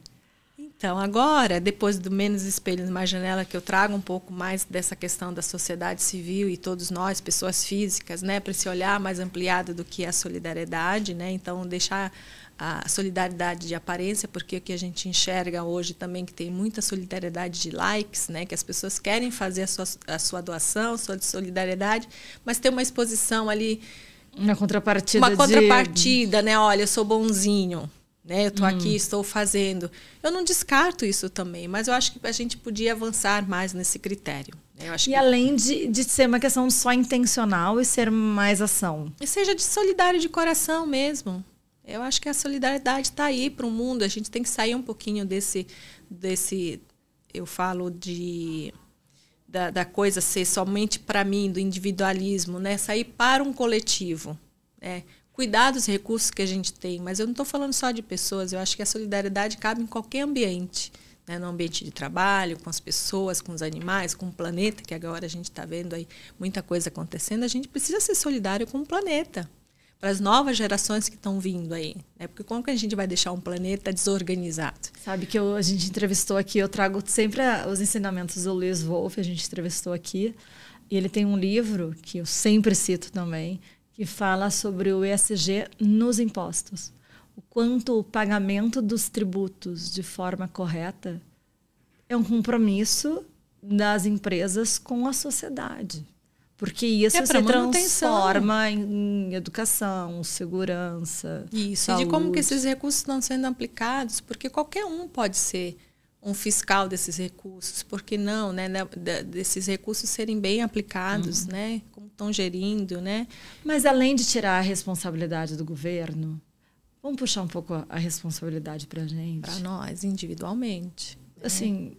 Então, agora, depois do Menos Espelhos, Mais Janela, que eu trago um pouco mais dessa questão da sociedade civil e todos nós, pessoas físicas, né, para esse olhar mais ampliado do que a solidariedade, né? Então, deixar a solidariedade de aparência, porque o que a gente enxerga hoje também que tem muita solidariedade de likes, né? Que as pessoas querem fazer a sua doação, sua solidariedade, mas tem uma exposição ali... Uma contrapartida, né? Olha, eu sou bonzinho, né? Eu estou aqui, estou fazendo. Eu não descarto isso também, mas eu acho que a gente podia avançar mais nesse critério. Eu acho além de ser uma questão só intencional e ser mais ação. E seja de solidário de coração mesmo. Eu acho que a solidariedade está aí para o mundo. A gente tem que sair um pouquinho desse eu falo da coisa ser somente para mim, do individualismo, né? Sair para um coletivo, né? Cuidar dos recursos que a gente tem. Mas eu não estou falando só de pessoas. Eu acho que a solidariedade cabe em qualquer ambiente, né? No ambiente de trabalho, com as pessoas, com os animais, com o planeta, que agora a gente está vendo aí muita coisa acontecendo. A gente precisa ser solidário com o planeta, para as novas gerações que estão vindo aí, né? Porque como que a gente vai deixar um planeta desorganizado? Sabe que a gente entrevistou aqui, eu trago sempre os ensinamentos do Lewis Wolff, a gente entrevistou aqui, e ele tem um livro, que eu sempre cito também, que fala sobre o ESG nos impostos. O quanto o pagamento dos tributos de forma correta é um compromisso das empresas com a sociedade. Porque isso se transforma em educação, segurança, saúde. E de como que esses recursos estão sendo aplicados, porque qualquer um pode ser um fiscal desses recursos, por que não, né? Desses recursos serem bem aplicados, né? Como estão gerindo, né? Mas além de tirar a responsabilidade do governo, vamos puxar um pouco a responsabilidade para a gente? Para nós, individualmente. Assim...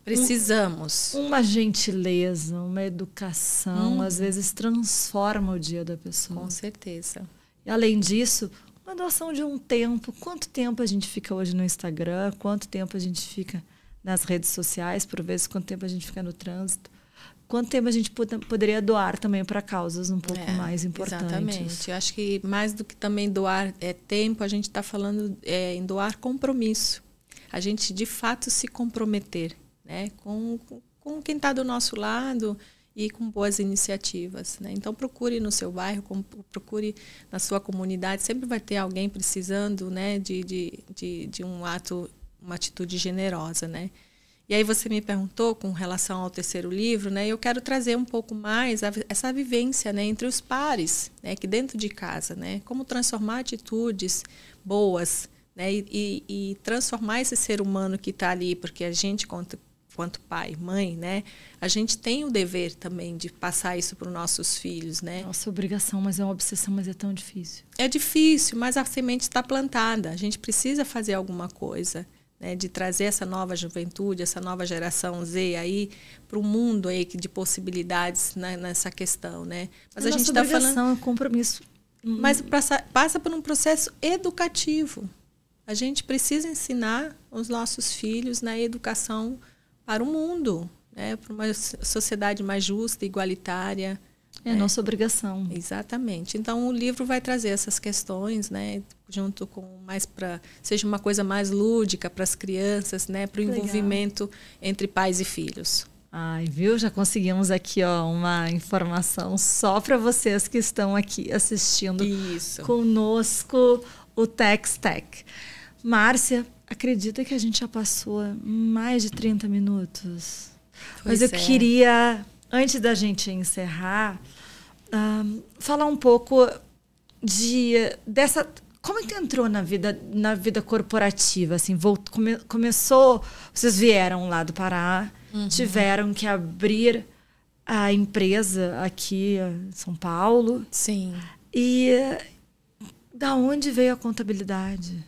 Precisamos. Uma gentileza, uma educação, às vezes transforma o dia da pessoa. Com certeza. E além disso, uma doação de um tempo. Quanto tempo a gente fica hoje no Instagram? Quanto tempo a gente fica nas redes sociais? Por vezes, quanto tempo a gente fica no trânsito? Quanto tempo a gente poderia doar também para causas um pouco mais importantes? Exatamente. Eu acho que mais do que também doar tempo, a gente está falando em doar compromisso. A gente, de fato, se comprometer, né, com quem está do nosso lado e com boas iniciativas, né? Então procure no seu bairro, procure na sua comunidade, sempre vai ter alguém precisando, né, de um ato, uma atitude generosa, né? E aí você me perguntou com relação ao terceiro livro, né? Eu quero trazer um pouco mais essa vivência, né, entre os pares, né, que dentro de casa, né? Como transformar atitudes boas, né, e transformar esse ser humano que está ali, porque a gente quanto pai, mãe, né? A gente tem o dever também de passar isso para os nossos filhos, né? Nossa obrigação, mas é uma obsessão, mas é tão difícil. É difícil, mas a semente está plantada. A gente precisa fazer alguma coisa, né? De trazer essa nova juventude, essa nova geração Z aí para o mundo aí de possibilidades, né, nessa questão, né? Mas a gente está falando, é um compromisso. Mas passa por um processo educativo. A gente precisa ensinar os nossos filhos na educação para o mundo, né? Para uma sociedade mais justa, igualitária. É nossa obrigação. Exatamente. Então, o livro vai trazer essas questões, né? Junto com seja uma coisa mais lúdica para as crianças, né? Para o envolvimento entre pais e filhos. Ai, viu? Já conseguimos aqui, ó, uma informação só para vocês que estão aqui assistindo conosco o Tex-Tech. Márcia, acredita que a gente já passou mais de 30 minutos? Mas eu queria, antes da gente encerrar, falar um pouco dessa... Como é que entrou na vida corporativa? Assim, começou... Vocês vieram lá do Pará, tiveram que abrir a empresa aqui em São Paulo. Sim. E da onde veio a contabilidade?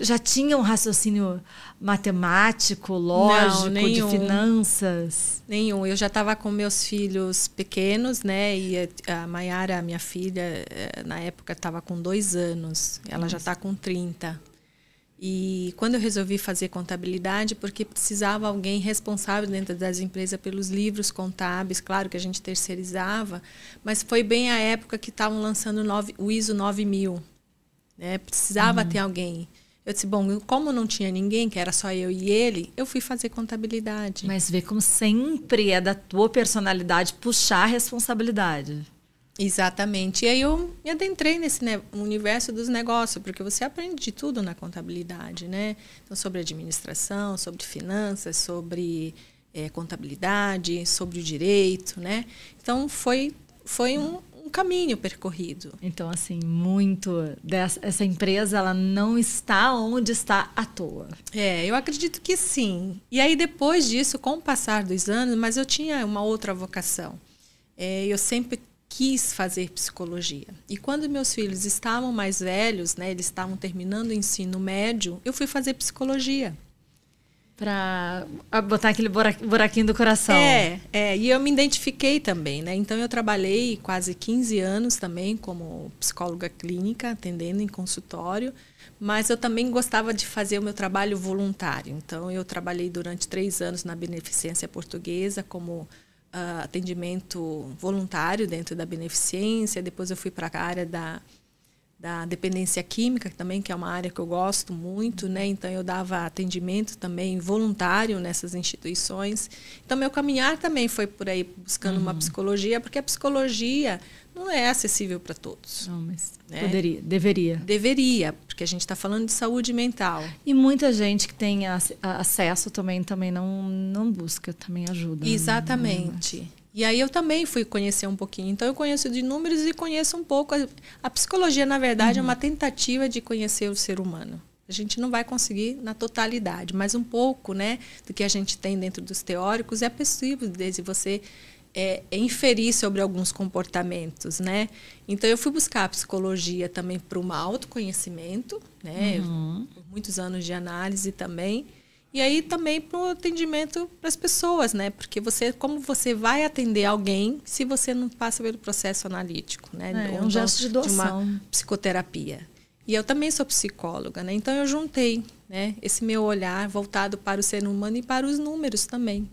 Já tinha um raciocínio matemático, lógico, de finanças? Nenhum. Eu já estava com meus filhos pequenos, né? E a Maiara, minha filha, na época estava com 2 anos. Ela já está com 30. E quando eu resolvi fazer contabilidade, porque precisava alguém responsável dentro das empresas pelos livros contábeis, claro que a gente terceirizava, mas foi bem a época que estavam lançando o ISO 9000. Né? Precisava ter alguém. Eu disse, bom, como não tinha ninguém, que era só eu e ele, eu fui fazer contabilidade. Mas vê como sempre é da tua personalidade puxar a responsabilidade. Exatamente. E aí eu me adentrei nesse universo dos negócios, porque você aprende de tudo na contabilidade, né? Então, sobre administração, sobre finanças, sobre contabilidade, sobre o direito, né? Então, foi um caminho percorrido. Então, assim, essa empresa, ela não está onde está à toa. Eu acredito que sim. E aí, depois disso, com o passar dos anos, mas eu tinha uma outra vocação. Eu sempre quis fazer psicologia. E quando meus filhos estavam mais velhos, né, eles estavam terminando o ensino médio, eu fui fazer psicologia. Para botar aquele buraquinho do coração. E eu me identifiquei também, né? Então, eu trabalhei quase 15 anos também como psicóloga clínica, atendendo em consultório, mas eu também gostava de fazer o meu trabalho voluntário. Então, eu trabalhei durante 3 anos na Beneficência Portuguesa como atendimento voluntário dentro da beneficência. Depois eu fui para a área da dependência química também, que é uma área que eu gosto muito, né? Então eu dava atendimento também voluntário nessas instituições. Então meu caminhar também foi por aí buscando uma psicologia, porque a psicologia não é acessível para todos. Não, mas né? Deveria, porque a gente está falando de saúde mental. E muita gente que tem acesso também não busca, também ajuda. Exatamente. Né? E aí eu também fui conhecer um pouquinho. Então eu conheço de números e conheço um pouco. A psicologia, na verdade, é uma tentativa de conhecer o ser humano. A gente não vai conseguir na totalidade, mas um pouco, né, do que a gente tem dentro dos teóricos é possível desde você inferir sobre alguns comportamentos, né? Então eu fui buscar a psicologia também para um autoconhecimento, né? Por muitos anos de análise também. E aí também para o atendimento para as pessoas, né? Porque como você vai atender alguém se você não passa pelo processo analítico, né? Um gesto de doação. De uma psicoterapia. E eu também sou psicóloga, né? Então eu juntei, né, esse meu olhar voltado para o ser humano e para os números também.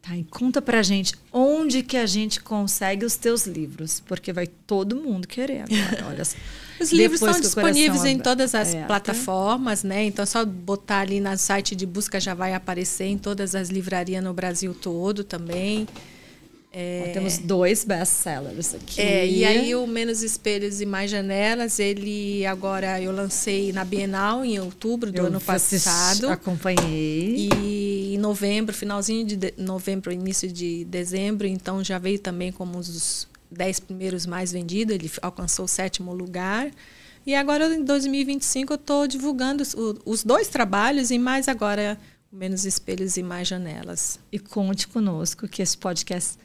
Tá, e conta pra gente onde que a gente consegue os teus livros, porque vai todo mundo querer agora, olha só. Os livros estão disponíveis em todas as plataformas, né? Então é só botar ali no site de busca, já vai aparecer em todas as livrarias no Brasil todo também. Temos 2 best-sellers aqui. E aí o Menos Espelhos e Mais Janelas, agora eu lancei na Bienal em outubro do ano passado. Acompanhei. E em novembro, finalzinho de novembro, início de dezembro, então já veio também como os 10 primeiros mais vendidos, ele alcançou o 7º lugar. E agora, em 2025, eu estou divulgando os 2 trabalhos e mais agora Menos espelhos e mais janelas. E conte conosco que esse podcast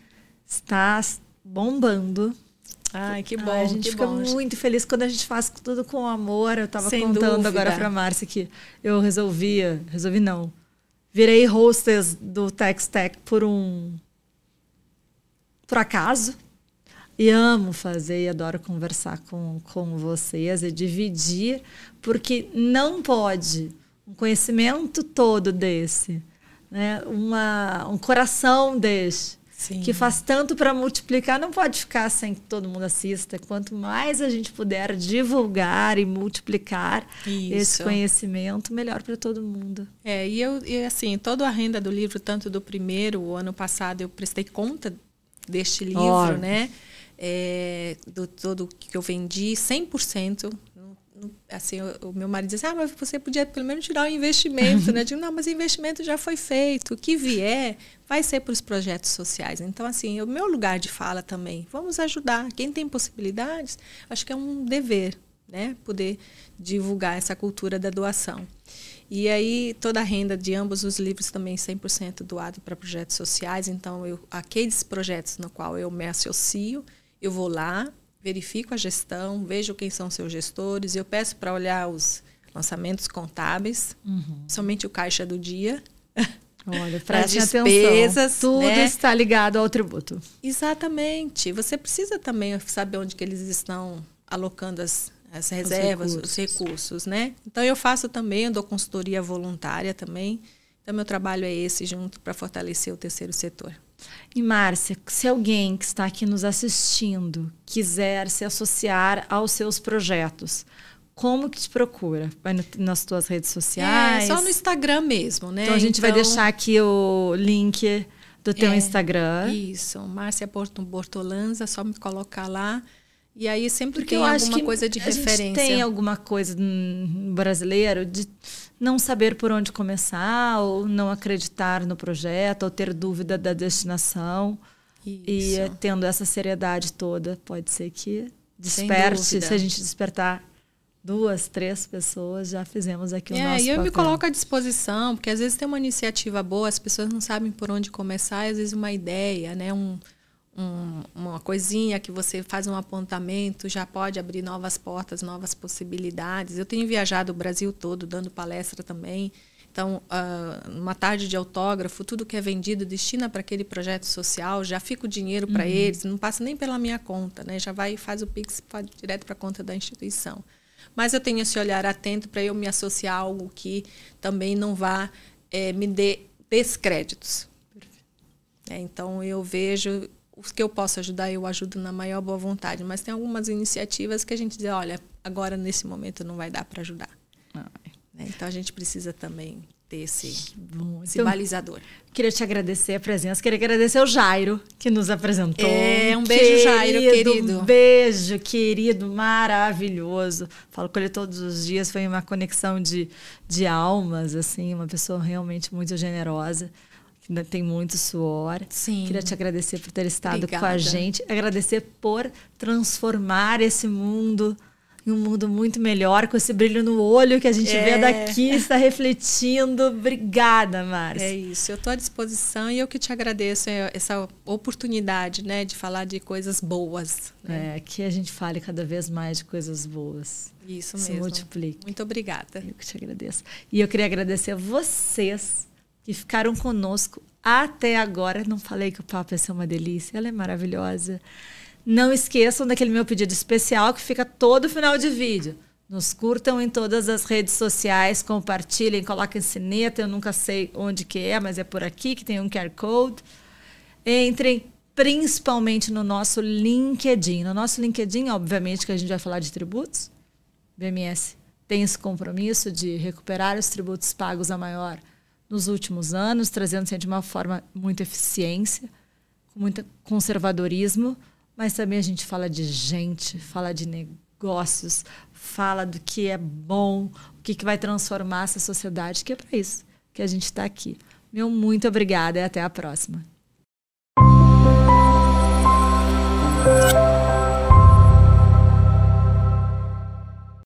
está bombando. Ai, que bom. A gente fica muito feliz quando a gente faz tudo com amor. Eu estava contando agora para a Márcia que eu virei hostess do TexTech por acaso. E amo fazer e adoro conversar com vocês e dividir, porque não pode um conhecimento todo desse, né? Um coração desse, sim, que faz tanto para multiplicar, não pode ficar sem que todo mundo assista. Quanto mais a gente puder divulgar e multiplicar esse conhecimento, melhor para todo mundo. E assim, toda a renda do livro, tanto do primeiro, o ano passado eu prestei conta deste livro, né? Do todo que eu vendi, 100%. Assim, o meu marido disse, mas você podia pelo menos tirar o investimento, né? Eu digo, não, mas o investimento já foi feito. O que vier vai ser para os projetos sociais. Então, assim, o meu lugar de fala também, vamos ajudar. Quem tem possibilidades, acho que é um dever, né? Poder divulgar essa cultura da doação. E aí, toda a renda de ambos os livros também 100% doado para projetos sociais. Então, aqueles projetos no qual eu me associo, eu vou lá, verifico a gestão, vejo quem são seus gestores, eu peço para olhar os lançamentos contábeis, somente o caixa do dia. Olha, preste atenção, tudo está ligado ao tributo. Exatamente. Você precisa também saber onde que eles estão alocando as reservas, os recursos, né? Então, eu faço também, eu dou consultoria voluntária também. Então, meu trabalho é esse, junto para fortalecer o terceiro setor. E, Márcia, se alguém que está aqui nos assistindo quiser se associar aos seus projetos, como que te procura? Vai nas tuas redes sociais? Só no Instagram mesmo, né? Então, a gente vai deixar aqui o link do teu Instagram. Isso, Márcia Bortolanza, só me colocar lá. E aí sempre tem alguma coisa de referência. A gente tem alguma coisa no brasileiro de não saber por onde começar, ou não acreditar no projeto, ou ter dúvida da destinação. Isso. E tendo essa seriedade toda, pode ser que desperte. Se a gente despertar 2, 3 pessoas, já fizemos aqui o nosso papel. E eu me coloco à disposição, porque às vezes tem uma iniciativa boa, as pessoas não sabem por onde começar, e às vezes uma ideia, né? Uma coisinha que você faz um apontamento já pode abrir novas portas, novas possibilidades. Eu tenho viajado o Brasil todo dando palestra também. Então, uma tarde de autógrafo, tudo que é vendido destina para aquele projeto social, já fica o dinheiro para eles, não passa nem pela minha conta, né? Já vai e faz o Pix direto para a conta da instituição. Mas eu tenho esse olhar atento para eu me associar a algo que também não vá me dê descréditos. Então, eu vejo os que eu posso ajudar, eu ajudo na maior boa vontade. Mas tem algumas iniciativas que a gente diz, olha, agora nesse momento não vai dar para ajudar. Então a gente precisa também ter esse balizador. Queria te agradecer a presença, queria agradecer ao Jairo, que nos apresentou. Um beijo, Jairo, querido. Um beijo, querido, maravilhoso. Falo com ele todos os dias, foi uma conexão de almas, assim, uma pessoa realmente muito generosa. Ainda tem muito suor. Sim. Queria te agradecer por ter estado com a gente. Agradecer por transformar esse mundo em um mundo muito melhor, com esse brilho no olho que a gente vê daqui, está refletindo. Obrigada, Márcia. É isso. Eu estou à disposição e eu que te agradeço essa oportunidade, né, de falar de coisas boas. Né? Que a gente fale cada vez mais de coisas boas. Isso mesmo. Se multiplique. Muito obrigada. Eu que te agradeço. E eu queria agradecer a vocês que ficaram conosco até agora. Não falei que o papo ia ser uma delícia. Ela é maravilhosa. Não esqueçam daquele meu pedido especial que fica todo final de vídeo. Nos curtam em todas as redes sociais, compartilhem, coloquem sineta. Eu nunca sei onde que é, mas é por aqui que tem um QR Code. Entrem principalmente no nosso LinkedIn. No nosso LinkedIn, obviamente, que a gente vai falar de tributos. BMS tem esse compromisso de recuperar os tributos pagos a maior nos últimos anos, trazendo-se de uma forma muito eficiência, com muito conservadorismo, mas também a gente fala de gente, fala de negócios, fala do que é bom, o que vai transformar essa sociedade, que é para isso que a gente está aqui. Meu muito obrigada e até a próxima.